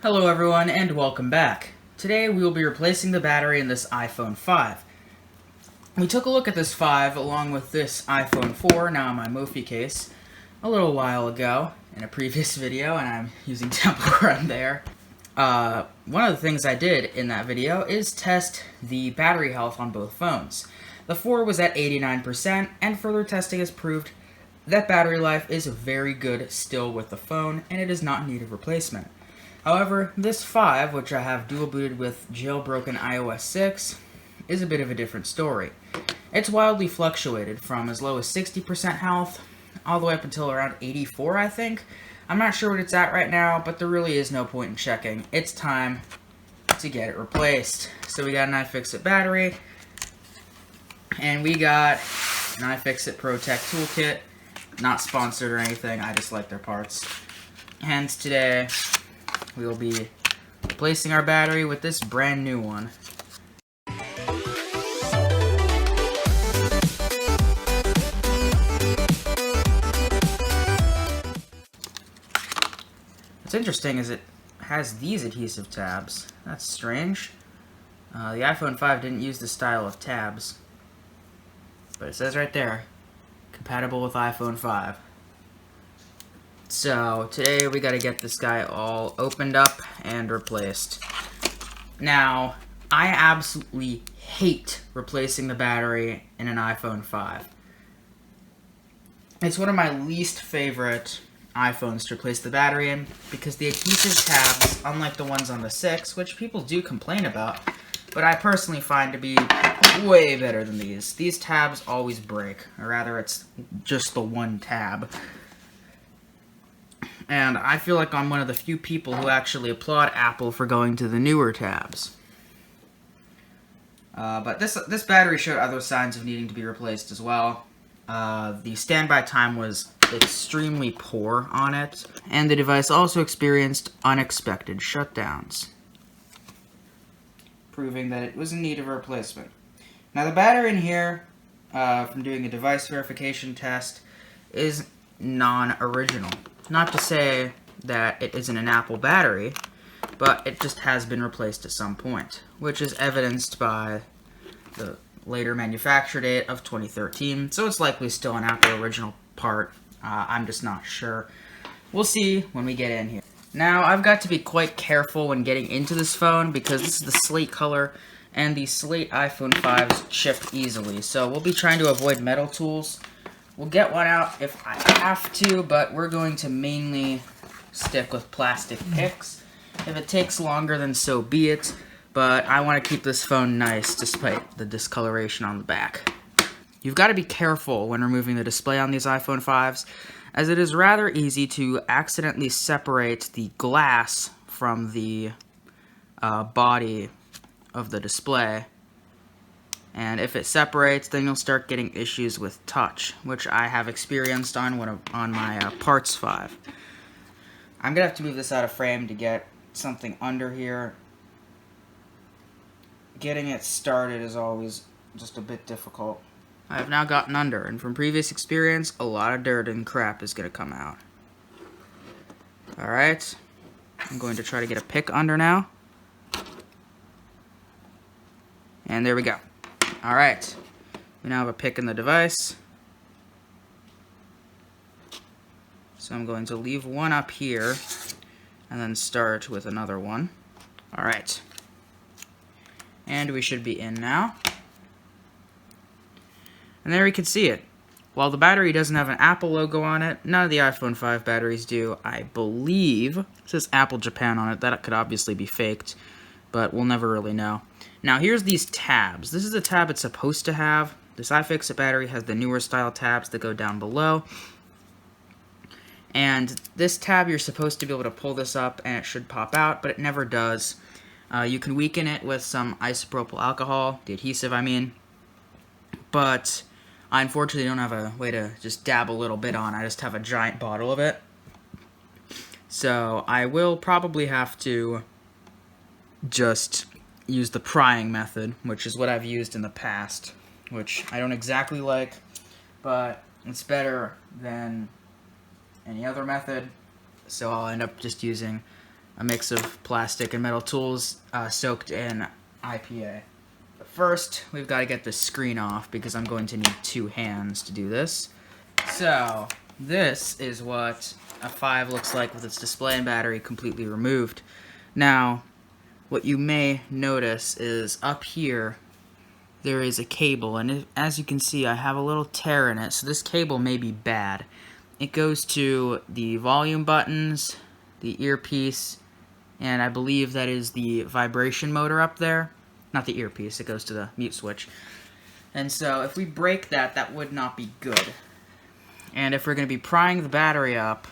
Hello everyone and welcome back. Today we will be replacing the battery in this iPhone 5. We took a look at this 5 along with this iPhone 4, now in my Mophie case, a little while ago in a previous video, and I'm using Temple Run there. One of the things I did in that video is test the battery health on both phones. The 4 was at 89%, and further testing has proved that battery life is very good still with the phone, and it is not in need of replacement. However, this 5, which I have dual booted with jailbroken iOS 6, is a bit of a different story. It's wildly fluctuated from as low as 60% health all the way up until around 84, I think. I'm not sure what it's at right now, but there really is no point in checking. It's time to get it replaced. So we got an iFixit battery, and we got an iFixit Pro Tech toolkit. Not sponsored or anything, I just like their parts. Hence today, we will be replacing our battery with this brand new one. What's interesting is it has these adhesive tabs. That's strange. The iPhone 5 didn't use this style of tabs, but it says right there, compatible with iPhone 5. So, today we gotta get this guy all opened up and replaced. Now, I absolutely hate replacing the battery in an iPhone 5. It's one of my least favorite iPhones to replace the battery in, because the adhesive tabs, unlike the ones on the 6, which people do complain about, but I personally find to be way better than these. These tabs always break, or rather it's just the one tab. And I feel like I'm one of the few people who actually applaud Apple for going to the newer tabs. But this battery showed other signs of needing to be replaced as well. The standby time was extremely poor on it, and the device also experienced unexpected shutdowns, proving that it was in need of a replacement. Now the battery in here, from doing a device verification test, is non-original. Not to say that it isn't an Apple battery, but it just has been replaced at some point, which is evidenced by the later manufacture date of 2013, so it's likely still an Apple original part. I'm just not sure. We'll see when we get in here. Now, I've got to be quite careful when getting into this phone because this is the Slate color, and the Slate iPhone 5s chip easily, so we'll be trying to avoid metal tools. We'll get one out if I have to, but we're going to mainly stick with plastic picks. If it takes longer, then so be it, but I want to keep this phone nice despite the discoloration on the back. You've got to be careful when removing the display on these iPhone 5s, as it is rather easy to accidentally separate the glass from the body of the display. And if it separates, then you'll start getting issues with touch, which I have experienced on my Parts 5. I'm going to have to move this out of frame to get something under here. Getting it started is always just a bit difficult. I have now gotten under, and from previous experience, a lot of dirt and crap is going to come out. Alright, I'm going to try to get a pick under now. And there we go. Alright, we now have a pick in the device. So I'm going to leave one up here, and then start with another one. Alright. And we should be in now. And there we can see it. While the battery doesn't have an Apple logo on it, none of the iPhone 5 batteries do. I believe it says Apple Japan on it. That could obviously be faked, but we'll never really know. Now here's these tabs. This is the tab it's supposed to have. This iFixit battery has the newer style tabs that go down below. And this tab, you're supposed to be able to pull this up and it should pop out, but it never does. You can weaken it with some isopropyl alcohol, the adhesive I mean, but I unfortunately don't have a way to just dab a little bit on. I just have a giant bottle of it. So I will probably have to just use the prying method, which is what I've used in the past, which I don't exactly like, but it's better than any other method, so I'll end up just using a mix of plastic and metal tools soaked in IPA. But first, we've got to get the screen off because I'm going to need 2 hands to do this. So, this is what a 5 looks like with its display and battery completely removed. Now, what you may notice is up here, there is a cable, and as you can see, I have a little tear in it, so this cable may be bad. It goes to the volume buttons, the earpiece, and I believe that is the vibration motor up there. Not the earpiece, it goes to the mute switch. And so if we break that, that would not be good. And if we're going to be prying the battery up,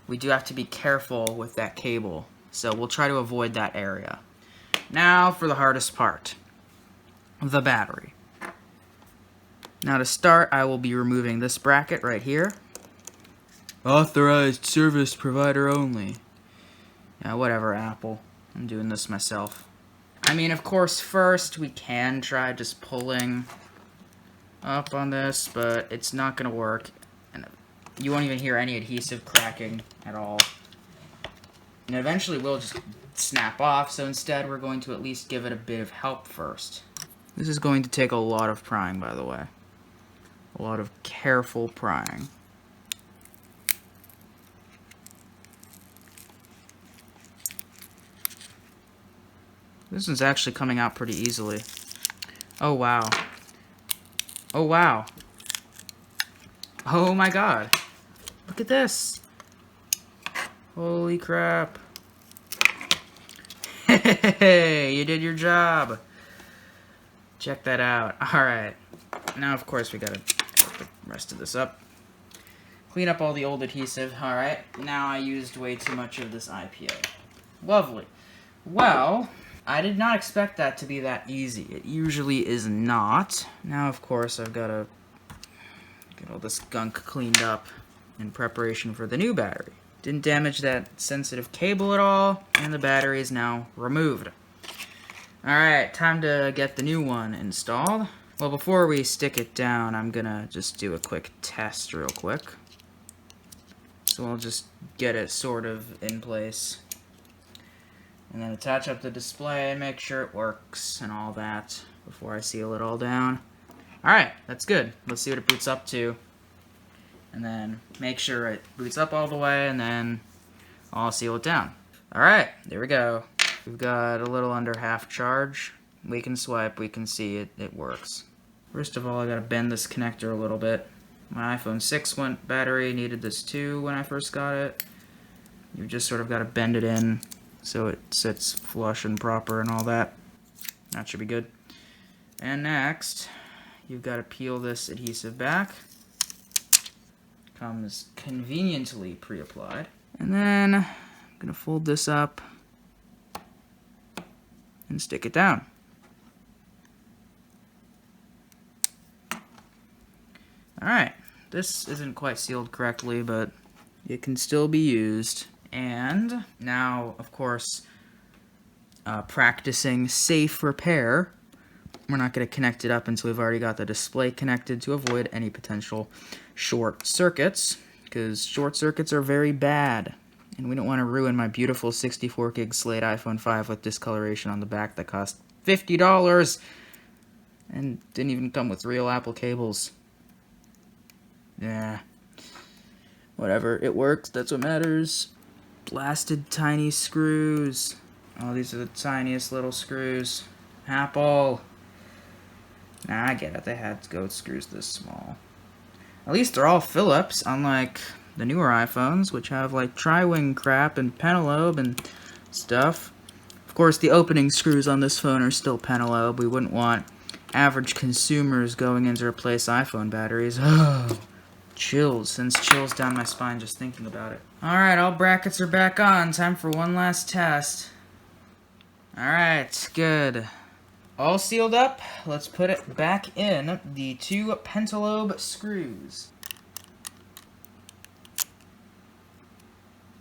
we do have to be careful with that cable. So we'll try to avoid that area. Now for the hardest part, the battery. Now to start, I will be removing this bracket right here. Authorized service provider only. Yeah, whatever, Apple. I'm doing this myself. I mean, of course, first we can try just pulling up on this, but it's not going to work. And you won't even hear any adhesive cracking at all. And eventually we'll just snap off, so instead we're going to at least give it a bit of help first. This is going to take a lot of prying, by the way. A lot of careful prying. This one's actually coming out pretty easily. Oh, wow. Oh, wow. Oh, my God. Look at this. Holy crap. Hey, you did your job. Check that out. Alright. Now, of course, we gotta put the rest of this up. Clean up all the old adhesive. Alright. Now I used way too much of this IPA. Lovely. Well, I did not expect that to be that easy. It usually is not. Now, of course, I've got to get all this gunk cleaned up in preparation for the new battery. Didn't damage that sensitive cable at all, and the battery is now removed. Alright, time to get the new one installed. Well, before we stick it down, I'm gonna just do a quick test real quick. So I'll just get it sort of in place. And then attach up the display and make sure it works and all that before I seal it all down. Alright, that's good. Let's see what it boots up to. And then make sure it boots up all the way, and then I'll seal it down. Alright, there we go. We've got a little under half charge. We can swipe, we can see it works. First of all, I gotta bend this connector a little bit. My iPhone 6 battery needed this too when I first got it. You just sort of gotta bend it in so it sits flush and proper and all that. That should be good. And next, you've got to peel this adhesive back. Comes conveniently pre-applied. And then I'm going to fold this up and stick it down. Alright, this isn't quite sealed correctly, but it can still be used. And now, of course, practicing safe repair. We're not going to connect it up until we've already got the display connected to avoid any potential short circuits, because short circuits are very bad. And we don't want to ruin my beautiful 64 gig Slate iPhone 5 with discoloration on the back that cost $50 and didn't even come with real Apple cables. Yeah. Whatever, it works, that's what matters. Blasted tiny screws. Oh, these are the tiniest little screws. Apple. Nah, I get it. They had goat screws this small. At least they're all Phillips, unlike the newer iPhones, which have like tri-wing crap and Penelope and stuff. Of course, the opening screws on this phone are still Penelope. We wouldn't want average consumers going in to replace iPhone batteries. Oh, chills. Sends chills down my spine just thinking about it. Alright, all brackets are back on. Time for one last test. Alright, good. All sealed up. Let's put it back in the 2 pentalobe screws.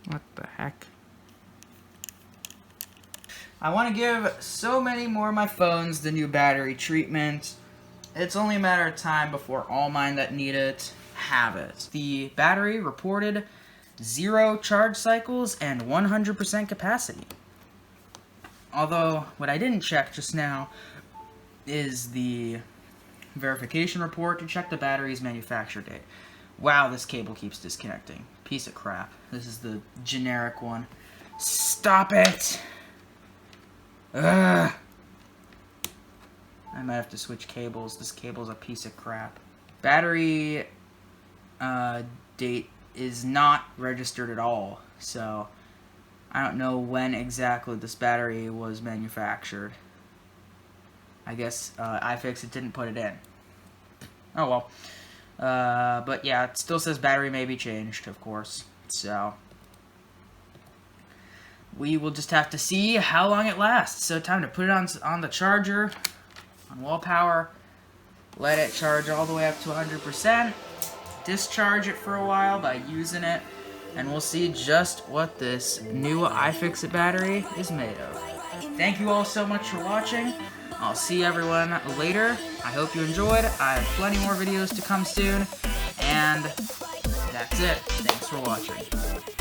What the heck? I want to give so many more of my phones the new battery treatment. It's only a matter of time before all mine that need it have it. The battery reported 0 charge cycles and 100% capacity. Although, what I didn't check just now is the verification report to check the battery's manufacture date. Wow, this cable keeps disconnecting. Piece of crap. This is the generic one. Stop it! Ugh! I might have to switch cables. This cable's a piece of crap. Battery date is not registered at all, so I don't know when exactly this battery was manufactured. I guess iFixit didn't put it in. Oh well. But yeah, it still says battery may be changed, of course. So we will just have to see how long it lasts. So time to put it on the charger, on wall power, let it charge all the way up to 100%, discharge it for a while by using it, and we'll see just what this new iFixit battery is made of. Thank you all so much for watching. I'll see everyone later. I hope you enjoyed. I have plenty more videos to come soon, and that's it. Thanks for watching.